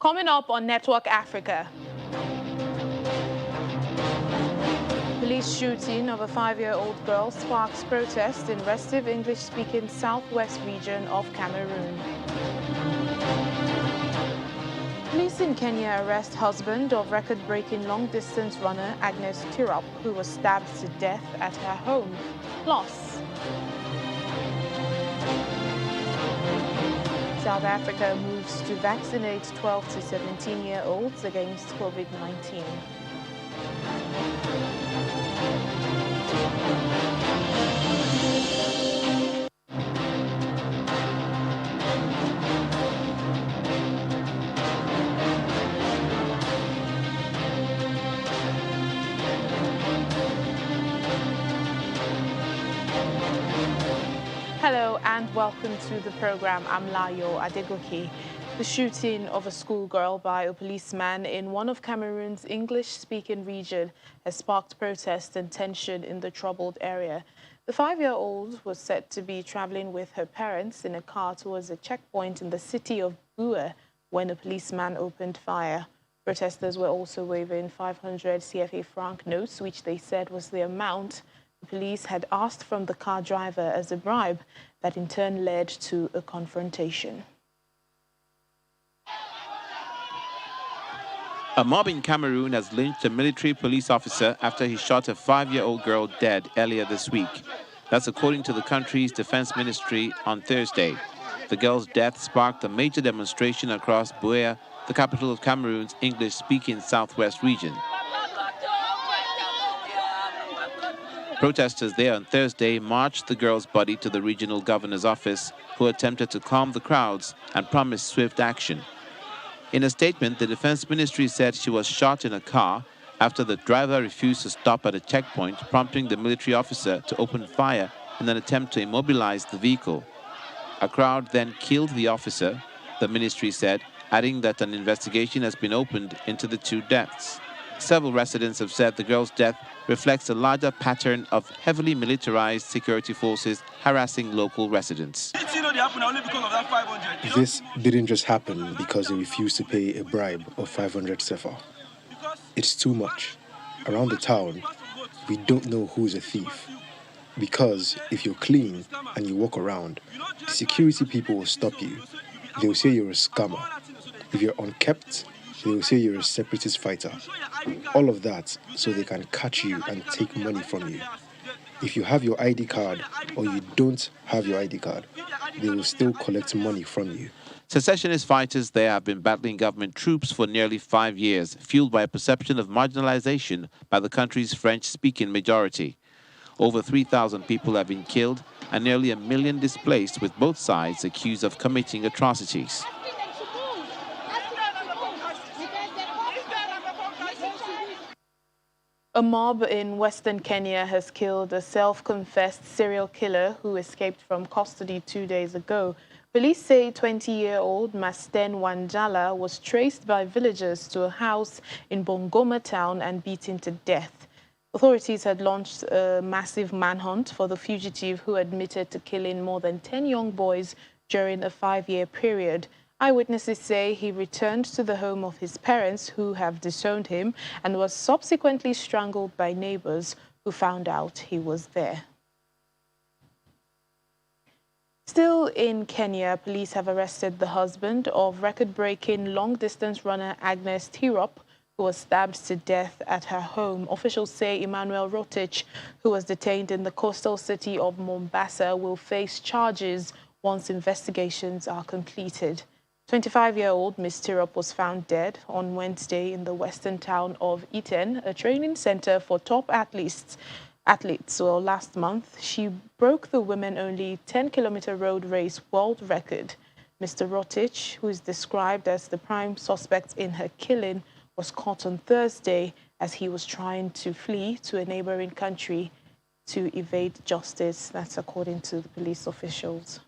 Coming up on Network Africa. Police shooting of a 5-year-old girl sparks protest in restive English-speaking southwest region of Cameroon. Police in Kenya arrest husband of record-breaking long-distance runner Agnes Tirop, who was stabbed to death at her home. Plus, South Africa moves to vaccinate 12 to 17-year-olds against COVID-19. Hello and welcome to the program. I'm Layo Adegoke. The shooting of a schoolgirl by a policeman in one of Cameroon's English-speaking region has sparked protest and tension in the troubled area. The 5-year-old was said to be traveling with her parents in a car towards a checkpoint in the city of Bua when a policeman opened fire. Protesters were also waving 500 CFA franc notes, which they said was the amount the police had asked from the car driver as a bribe, that in turn led to a confrontation. A mob in Cameroon has lynched a military police officer after he shot a 5-year-old girl dead earlier this week. That's according to the country's defense ministry on Thursday. The girl's death sparked a major demonstration across Bua, the capital of Cameroon's English-speaking southwest region. Protesters there on Thursday marched the girl's body to the regional governor's office, who attempted to calm the crowds and promised swift action. In a statement, the defense ministry said she was shot in a car after the driver refused to stop at a checkpoint, prompting the military officer to open fire in an attempt to immobilize the vehicle. A crowd then killed the officer, the ministry said, adding that an investigation has been opened into the two deaths. Several residents have said the girl's death reflects a larger pattern of heavily militarized security forces harassing local residents. This didn't just happen because they refused to pay a bribe of 500 CFA. It's too much. Around the town, we don't know who's a thief. Because if you're clean and you walk around, the security people will stop you. They will say you're a scammer. If you're unkempt, they will say you're a separatist fighter. All of that so they can catch you and take money from you. If you have your ID card or you don't have your ID card, they will still collect money from you. Secessionist fighters there have been battling government troops for nearly 5 years, fueled by a perception of marginalization by the country's French-speaking majority. Over 3,000 people have been killed and nearly 1 million displaced, with both sides accused of committing atrocities. A mob in western Kenya has killed a self-confessed serial killer who escaped from custody 2 days ago. Police say 20-year-old Mandela was traced by villagers to a house in Bongoma town and beaten to death. Authorities had launched a massive manhunt for the fugitive, who admitted to killing more than 10 young boys during a 5-year period. Eyewitnesses say he returned to the home of his parents, who have disowned him, and was subsequently strangled by neighbors who found out he was there. Still in Kenya, police have arrested the husband of record-breaking long-distance runner Agnes Tirop, who was stabbed to death at her home. Officials say Emmanuel Rotich, who was detained in the coastal city of Mombasa, will face charges once investigations are completed. 25-year-old Ms. Tirop was found dead on Wednesday in the western town of Iten, a training center for top athletes. Well, last month, she broke the women-only 10-kilometer road race world record. Mr. Rotich, who is described as the prime suspect in her killing, was caught on Thursday as he was trying to flee to a neighboring country to evade justice. That's according to the police officials.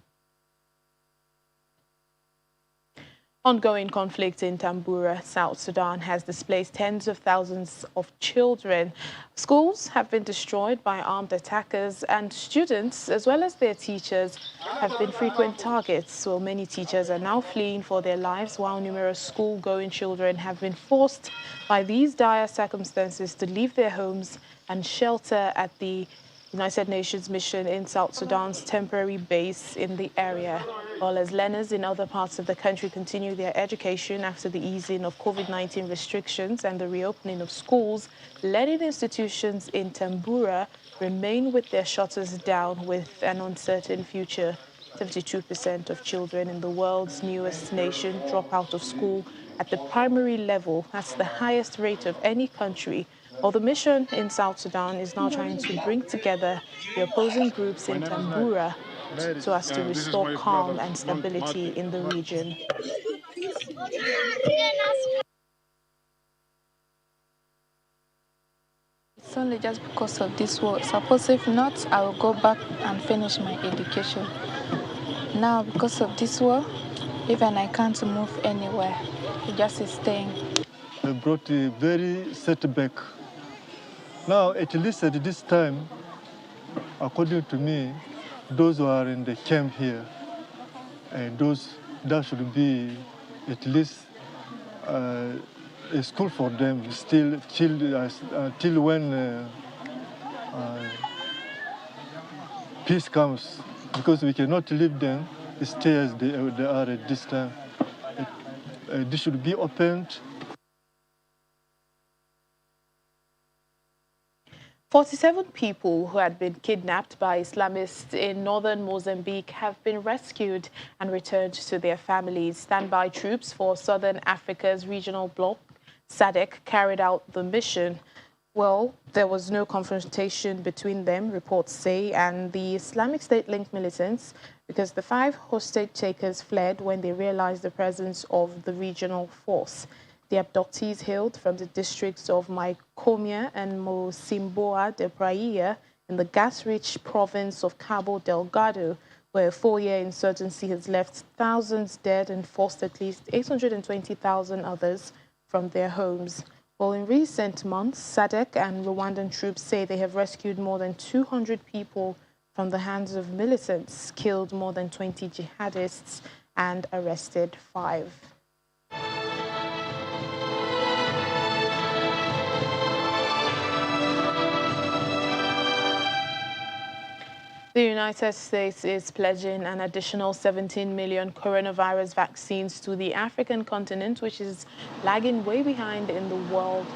Ongoing conflict in Tambura, South Sudan, has displaced tens of thousands of children. Schools have been destroyed by armed attackers, and students, as well as their teachers, have been frequent targets. So many teachers are now fleeing for their lives, while numerous school-going children have been forced by these dire circumstances to leave their homes and shelter at the United Nations mission in South Sudan's temporary base in the area, while as learners in other parts of the country continue their education after the easing of COVID-19 restrictions and the reopening of schools. Learning institutions in Tambura remain with their shutters down with an uncertain future. 72% of children in the world's newest nation drop out of school at the primary level. That's the highest rate of any country. Well, the mission in South Sudan is now trying to bring together the opposing groups in Tambura so as to restore calm and stability in the region. It's only just because of this war. Suppose if not, I will go back and finish my education. Now, because of this war, even I can't move anywhere. I just staying. I brought a very setback. Now, at least at this time, according to me, those who are in the camp here, and that should be at least a school for them still till when peace comes, because we cannot leave them stay as they are at this time. This should be opened. 47 people who had been kidnapped by Islamists in northern Mozambique have been rescued and returned to their families. Standby troops for Southern Africa's regional bloc, SADC, carried out the mission. Well, there was no confrontation between them, reports say, and the Islamic State-linked militants, because the 5 hostage takers fled when they realized the presence of the regional force. The abductees hailed from the districts of Maikomia and Mosimboa de Praia in the gas-rich province of Cabo Delgado, where a 4-year insurgency has left thousands dead and forced at least 820,000 others from their homes. Well, in recent months, SADC and Rwandan troops say they have rescued more than 200 people from the hands of militants, killed more than 20 jihadists, and arrested 5. The United States is pledging an additional 17 million coronavirus vaccines to the African continent, which is lagging way behind in the world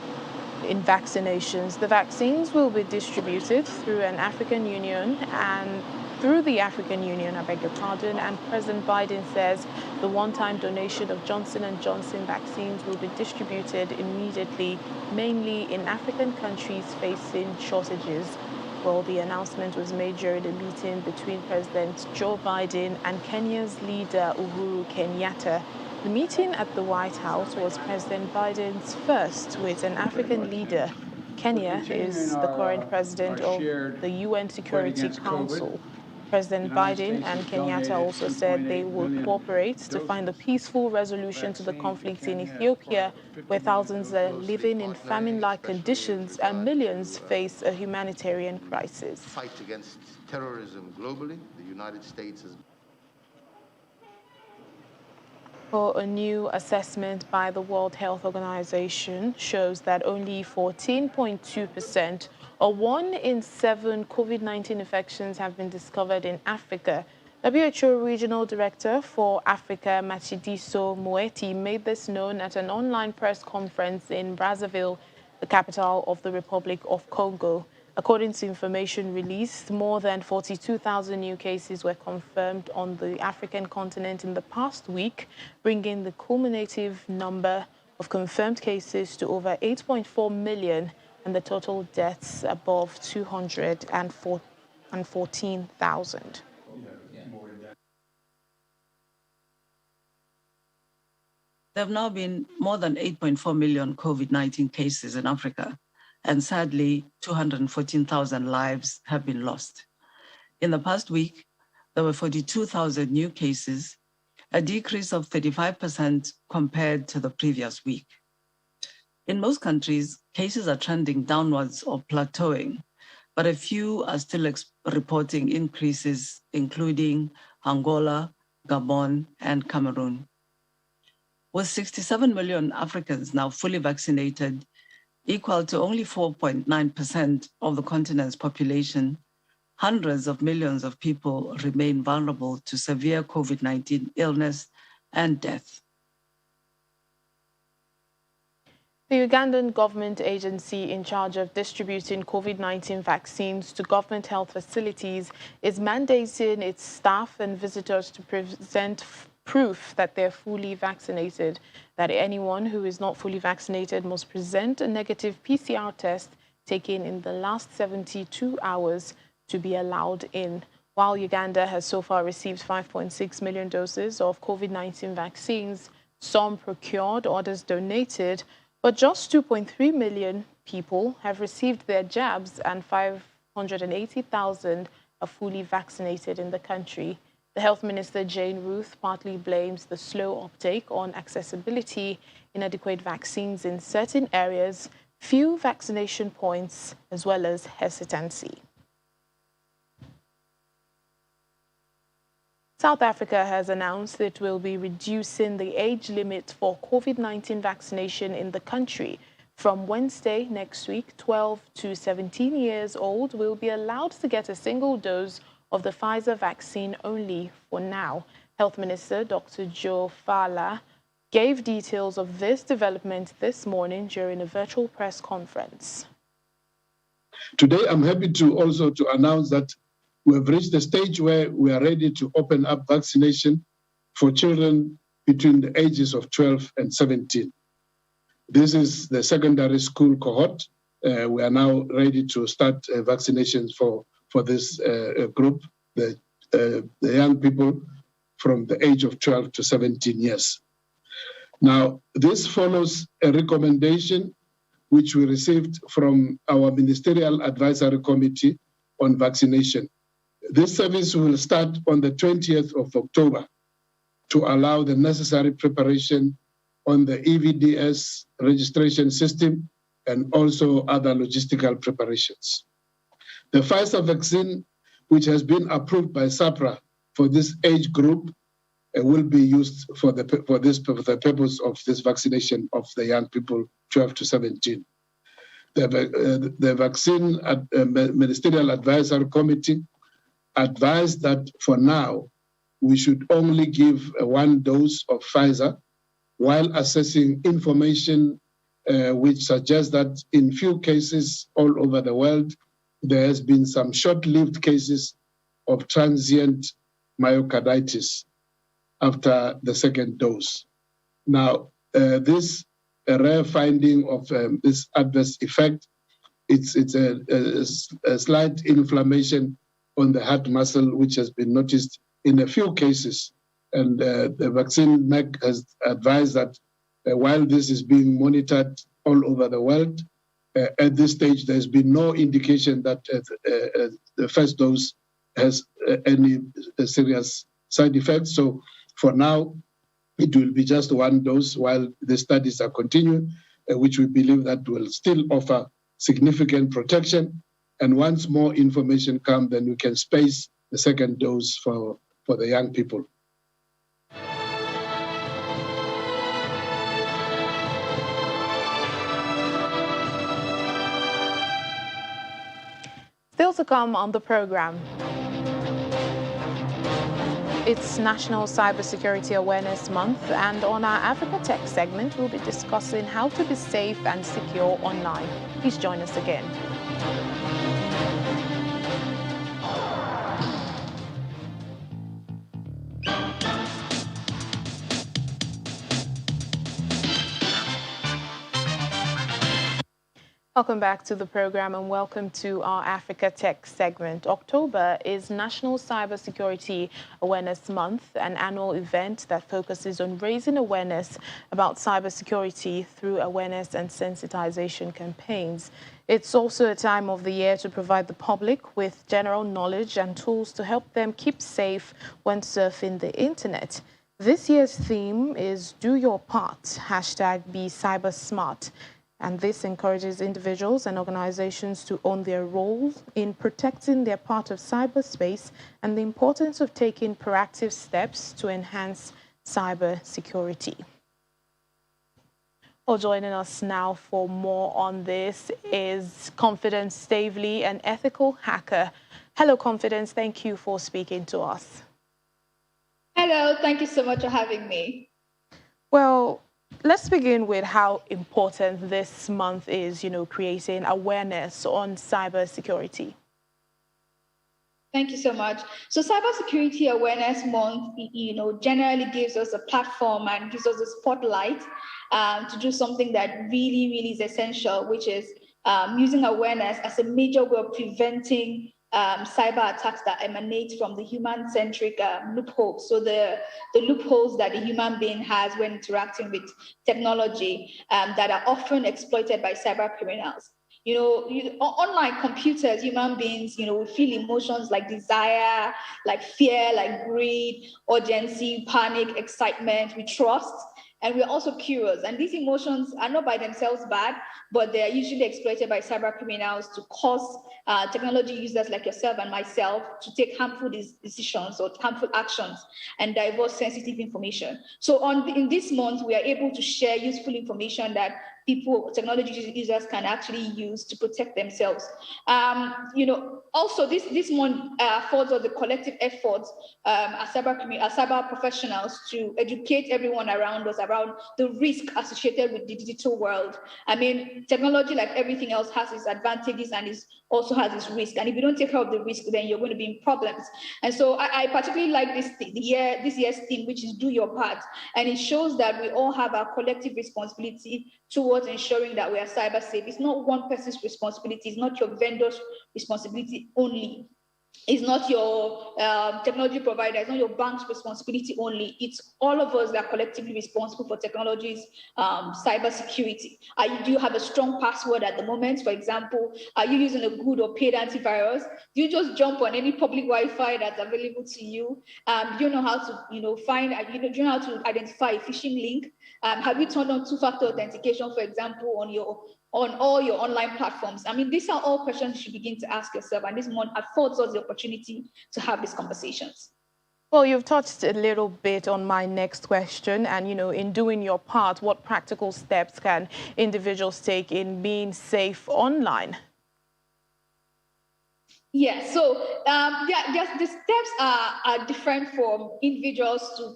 in vaccinations. The vaccines will be distributed through the African Union, and President Biden says the one-time donation of Johnson & Johnson vaccines will be distributed immediately, mainly in African countries facing shortages. Well, the announcement was made during a meeting between President Joe Biden and Kenya's leader Uhuru Kenyatta. The meeting at the White House was President Biden's first with an African leader. Kenya is the current president of the UN Security Council. President Biden and Kenyatta also said they will cooperate to find a peaceful resolution to the conflict in Ethiopia, where thousands are living in famine-like conditions and millions face a humanitarian crisis. Fight against terrorism globally, the United States has... For a new assessment by the World Health Organization shows that only 14.2% or 1 in 7 COVID-19 infections have been discovered in Africa. WHO Regional Director for Africa, Matshidiso Moeti, made this known at an online press conference in Brazzaville, the capital of the Republic of Congo. According to information released, more than 42,000 new cases were confirmed on the African continent in the past week, bringing the cumulative number of confirmed cases to over 8.4 million and the total deaths above 214,000. There have now been more than 8.4 million COVID-19 cases in Africa, and sadly, 214,000 lives have been lost. In the past week, there were 42,000 new cases a decrease of 35% compared to the previous week. In most countries, cases are trending downwards or plateauing, but a few are still reporting increases, including Angola, Gabon, and Cameroon. With 67 million Africans now fully vaccinated, equal to only 4.9% of the continent's population, hundreds of millions of people remain vulnerable to severe COVID-19 illness and death. The Ugandan government agency in charge of distributing COVID-19 vaccines to government health facilities is mandating its staff and visitors to present proof that they're fully vaccinated, that anyone who is not fully vaccinated must present a negative PCR test taken in the last 72 hours to be allowed in. While Uganda has so far received 5.6 million doses of COVID-19 vaccines, some procured, others donated, but just 2.3 million people have received their jabs and 580,000 are fully vaccinated in the country. The Health Minister, Jane Ruth, partly blames the slow uptake on accessibility, inadequate vaccines in certain areas, few vaccination points, as well as hesitancy. South Africa has announced it will be reducing the age limit for COVID-19 vaccination in the country. From Wednesday next week, 12 to 17 years old will be allowed to get a single dose of the Pfizer vaccine only for now. Health Minister Dr. Joe Fala gave details of this development this morning during a virtual press conference. Today, I'm happy to announce that we have reached the stage where we are ready to open up vaccination for children between the ages of 12 and 17. This is the secondary school cohort. We are now ready to start vaccinations for this group, the young people from the age of 12 to 17 years. Now, this follows a recommendation which we received from our Ministerial Advisory Committee on Vaccination. This service will start on the 20th of October to allow the necessary preparation on the EVDS registration system and also other logistical preparations. The Pfizer vaccine, which has been approved by SAPRA for this age group, will be used for the purpose of this vaccination of the young people 12 to 17. The vaccine Ministerial Advisory Committee advised that for now, we should only give one dose of Pfizer while assessing information which suggests that in few cases all over the world, there has been some short-lived cases of transient myocarditis after the second dose. Now, this rare finding of this adverse effect, it's a slight inflammation on the heart muscle, which has been noticed in a few cases. And the vaccine MEC has advised that while this is being monitored all over the world, at this stage, there's been no indication that the first dose has any serious side effects. So for now, it will be just one dose while the studies are continuing, which we believe that will still offer significant protection. And once more information comes, then we can space the second dose for the young people. Still to come on the program. It's National Cybersecurity Awareness Month, and on our Africa Tech segment, we'll be discussing how to be safe and secure online. Please join us again. Welcome back to the program and welcome to our Africa Tech segment. October is National Cybersecurity Awareness Month, an annual event that focuses on raising awareness about cybersecurity through awareness and sensitization campaigns. It's also a time of the year to provide the public with general knowledge and tools to help them keep safe when surfing the internet. This year's theme is Do Your Part, #BeCyberSmart. And this encourages individuals and organizations to own their roles in protecting their part of cyberspace and the importance of taking proactive steps to enhance cyber security. Joining us now for more on this is Confidence Stavely, an ethical hacker. Hello, Confidence. Thank you for speaking to us. Hello. Thank you so much for having me. Well, let's begin with how important this month is, creating awareness on cybersecurity. Thank you so much. So Cybersecurity Awareness Month, generally gives us a platform and gives us a spotlight to do something that really, really is essential, which is using awareness as a major way of preventing cyber attacks that emanate from the human-centric loopholes. So the loopholes that the human being has when interacting with technology that are often exploited by cyber criminals. Unlike computers, human beings, we feel emotions like desire, like fear, like greed, urgency, panic, excitement, we trust, and we're also curious. And these emotions are not by themselves bad, but they are usually exploited by cyber criminals to cause technology users like yourself and myself to take harmful decisions or harmful actions and divulge sensitive information. So in this month, we are able to share useful information that technology users can actually use to protect themselves. Also this month affords us the collective efforts as cyber professionals to educate everyone around us around the risk associated with the digital world. I mean, technology, like everything else, has its advantages and also has its risk. And if you don't take care of the risk, then you're going to be in problems. And so I particularly like this year's theme, which is Do Your Part. And it shows that we all have a collective responsibility towards ensuring that we are cyber safe. It's not one person's responsibility. It's not your vendor's responsibility only. It's not your technology provider, it's not your bank's responsibility only. It's all of us that are collectively responsible for technology's cybersecurity. Do you have a strong password at the moment? For example, are you using a good or paid antivirus? Do you just jump on any public Wi-Fi that's available to you? Do you know how to, do you know how to identify a phishing link? Have you turned on two-factor authentication, for example, on all your online platforms? I mean, these are all questions you should begin to ask yourself, and this month affords us the opportunity to have these conversations. Well, you've touched a little bit on my next question, and in doing your part, what practical steps can individuals take in being safe online? Yeah, so the steps are different from individuals to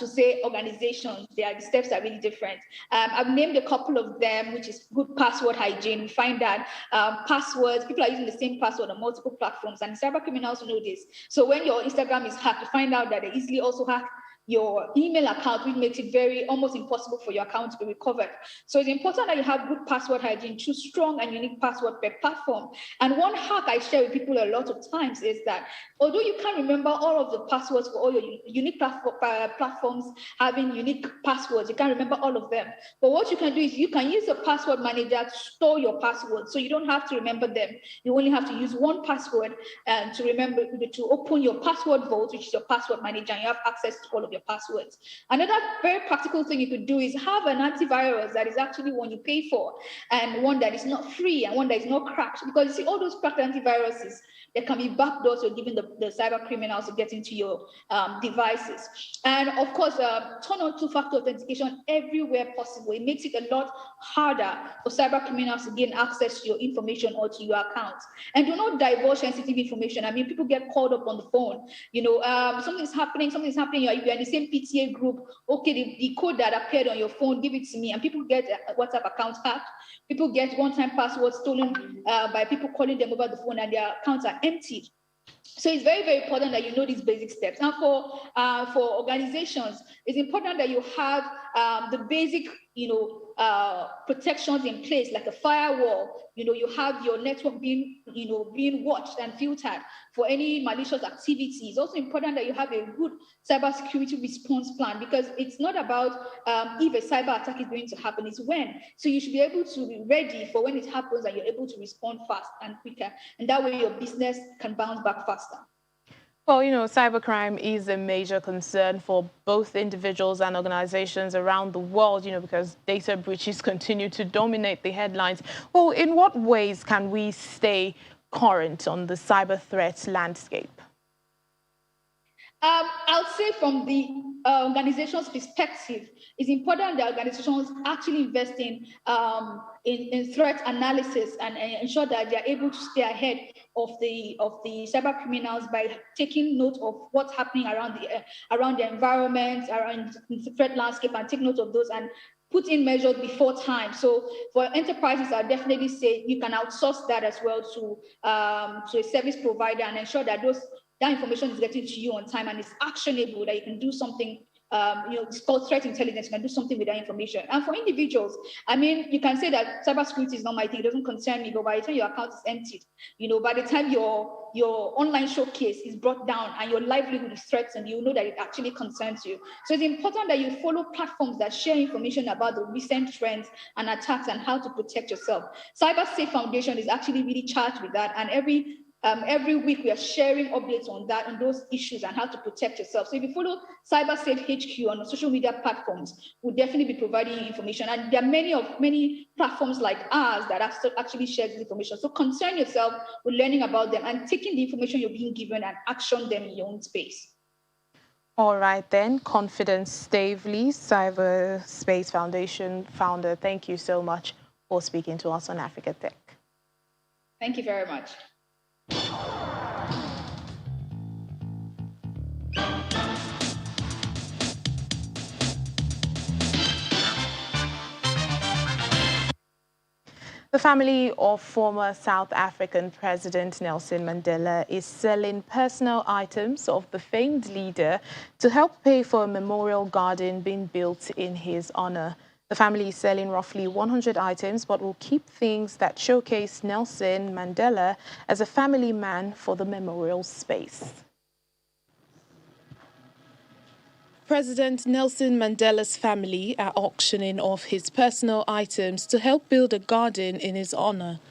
say organizations. The steps are really different. I've named a couple of them, which is good password hygiene. We find that passwords, people are using the same password on multiple platforms, and cyber criminals know this. So when your Instagram is hacked, you find out that they easily also hack your email account, which makes it almost impossible for your account to be recovered. So it's important that you have good password hygiene, choose strong and unique password per platform. And one hack I share with people a lot of times is that although you can't remember all of the passwords for all your unique platforms having unique passwords, you can't remember all of them. But what you can do is you can use a password manager to store your passwords, so you don't have to remember them. You only have to use one password to remember, to open your password vault, which is your password manager, and you have access to all of your passwords. Another very practical thing you could do is have an antivirus that is actually one you pay for, and one that is not free, and one that is not cracked. Because you see, all those cracked antiviruses, there can be backdoors you're giving the cyber criminals to get into your devices. And of course, turn on two-factor authentication everywhere possible. It makes it a lot harder for cyber criminals to gain access to your information or to your accounts. And do not divulge sensitive information. I mean, people get called up on the phone. Something's happening, you're in the same PTA group. Okay, the code that appeared on your phone, give it to me. And people get WhatsApp accounts hacked. People get one-time passwords stolen by people calling them over the phone, and their accounts are emptied. So it's very, very important that you know these basic steps. And for organizations, it's important that you have the basic, protections in place, like a firewall. You have your network being watched and filtered for any malicious activity. It's also important that you have a good cybersecurity response plan, because it's not about if a cyber attack is going to happen, it's when. So you should be able to be ready for when it happens, and you're able to respond fast and quicker. And that way your business can bounce back faster. Well, cybercrime is a major concern for both individuals and organizations around the world, because data breaches continue to dominate the headlines. Well, in what ways can we stay current on the cyber threat landscape? I'll say from the organization's perspective, it's important that organizations actually invest in threat analysis and ensure that they are able to stay ahead of the cyber criminals by taking note of what's happening around the environment, around the threat landscape, and take note of those and put in measures before time. So for enterprises, I'll definitely say you can outsource that as well to a service provider and ensure that that information is getting to you on time and it's actionable, that you can do something. It's called threat intelligence. You can do something with that information. And for individuals, you can say that cybersecurity is not my thing. It doesn't concern me. But by the time your account is emptied, by the time your online showcase is brought down and your livelihood is threatened, you know that it actually concerns you. So it's important that you follow platforms that share information about the recent trends and attacks and how to protect yourself. CyberSafe Foundation is actually really charged with that, and every week we are sharing updates on those issues and how to protect yourself. So if you follow CyberSafe HQ on social media platforms, we'll definitely be providing you information. And there are many platforms like ours that actually share this information. So concern yourself with learning about them and taking the information you're being given and action them in your own space. All right then, Confidence Stavely, Cyberspace Foundation founder, thank you so much for speaking to us on Africa Tech. Thank you very much. The family of former South African President Nelson Mandela is selling personal items of the famed leader to help pay for a memorial garden being built in his honor. The family is selling roughly 100 items, but will keep things that showcase Nelson Mandela as a family man for the memorial space. President Nelson Mandela's family are auctioning off his personal items to help build a garden in his honor.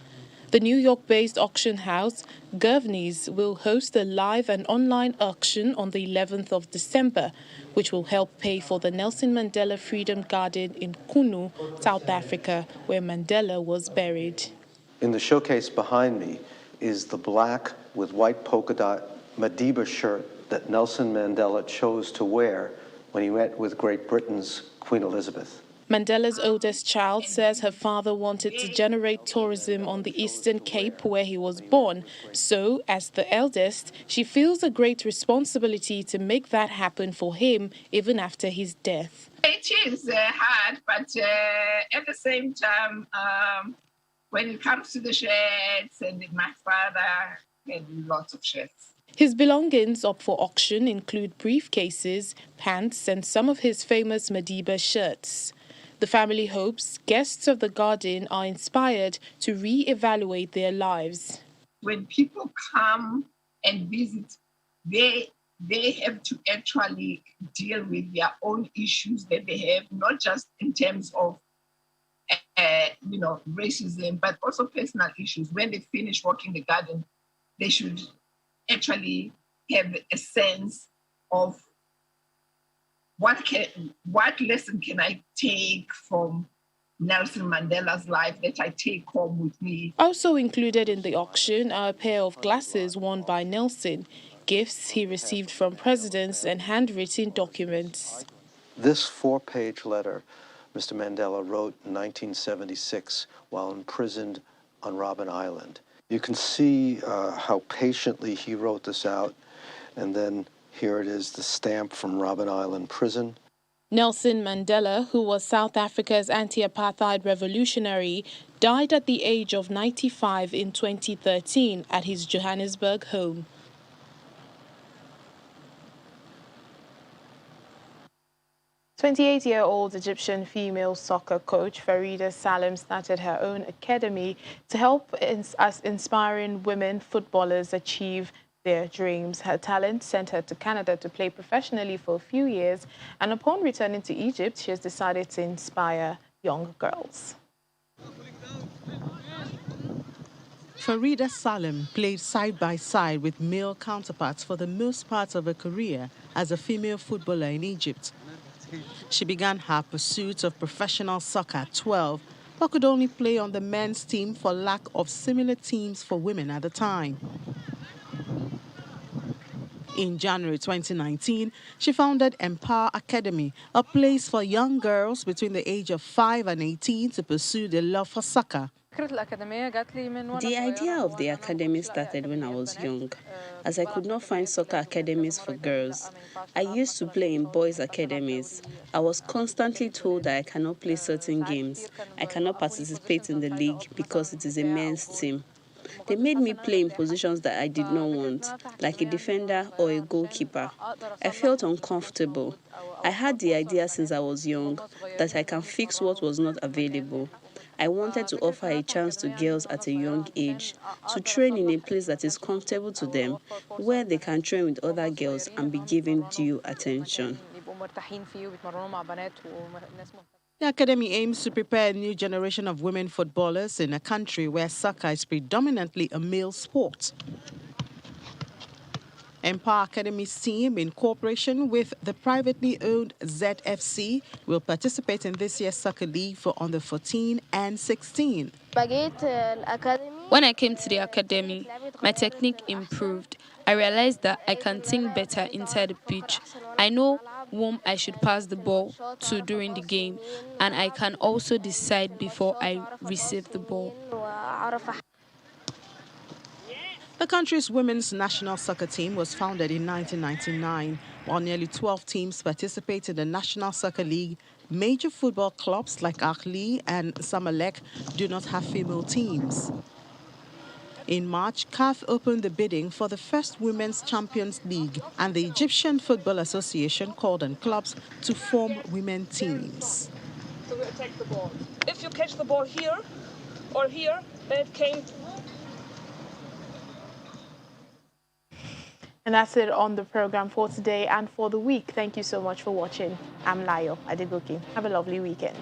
The New York-based auction house, Govney's, will host a live and online auction on the 11th of December, which will help pay for the Nelson Mandela Freedom Garden in Kunu, South Africa, where Mandela was buried. In the showcase behind me is the black with white polka dot Madiba shirt that Nelson Mandela chose to wear when he met with Great Britain's Queen Elizabeth. Mandela's oldest child says her father wanted to generate tourism on the Eastern Cape where he was born. So, as the eldest, she feels a great responsibility to make that happen for him even after his death. It is hard, but at the same time, when it comes to the shirts, and my father had lots of shirts. His belongings up for auction include briefcases, pants, and some of his famous Madiba shirts. The family hopes guests of the garden are inspired to re-evaluate their lives. When people come and visit, they have to actually deal with their own issues that they have, not just in terms of racism, but also personal issues. When they finish walking the garden, they should actually have a sense of what lesson can I take from Nelson Mandela's life that I take home with me. Also included in the auction are a pair of glasses worn by Nelson, gifts he received from presidents, and handwritten documents. This 4-page letter Mr. Mandela wrote in 1976 while imprisoned on Robben Island. You can see how patiently he wrote this out, and then here it is, the stamp from Robben Island prison. Nelson Mandela, who was South Africa's anti-apartheid revolutionary, died at the age of 95 in 2013 at his Johannesburg home. "28-year-old Egyptian female soccer coach Farida Salem started her own academy to help inspiring women footballers achieve their dreams. Her talent sent her to Canada to play professionally for a few years, and upon returning to Egypt, she has decided to inspire young girls. Farida Salem played side by side with male counterparts for the most part of her career as a female footballer in Egypt. She began her pursuit of professional soccer at 12, but could only play on the men's team for lack of similar teams for women at the time. In January 2019, she founded Empower Academy, a place for young girls between the age of 5 and 18 to pursue their love for soccer. The idea of the academy started when I was young, as I could not find soccer academies for girls. I used to play in boys' academies. I was constantly told that I cannot play certain games. I cannot participate in the league because it is a men's team. They made me play in positions that I did not want, like a defender or a goalkeeper. I felt uncomfortable. I had the idea since I was young that I can fix what was not available. I wanted to offer a chance to girls at a young age to train in a place that is comfortable to them, where they can train with other girls and be given due attention. The academy aims to prepare a new generation of women footballers in a country where soccer is predominantly a male sport. Empower Academy's team, in cooperation with the privately owned ZFC, will participate in this year's soccer league for under 14 and 16. When I came to the academy, my technique improved. I realized that I can think better inside the pitch. I know whom I should pass the ball to during the game, and I can also decide before I receive the ball. The country's women's national soccer team was founded in 1999. While nearly 12 teams participate in the National Soccer League, major football clubs like Ahly and Zamalek do not have female teams. In March, CAF opened the bidding for the first Women's Champions League, and the Egyptian Football Association called on clubs to form women teams. So we attack the ball. If you catch the ball here or here, then it came. And that's it on the program for today and for the week. Thank you so much for watching. I'm Layo Adegoke. Have a lovely weekend.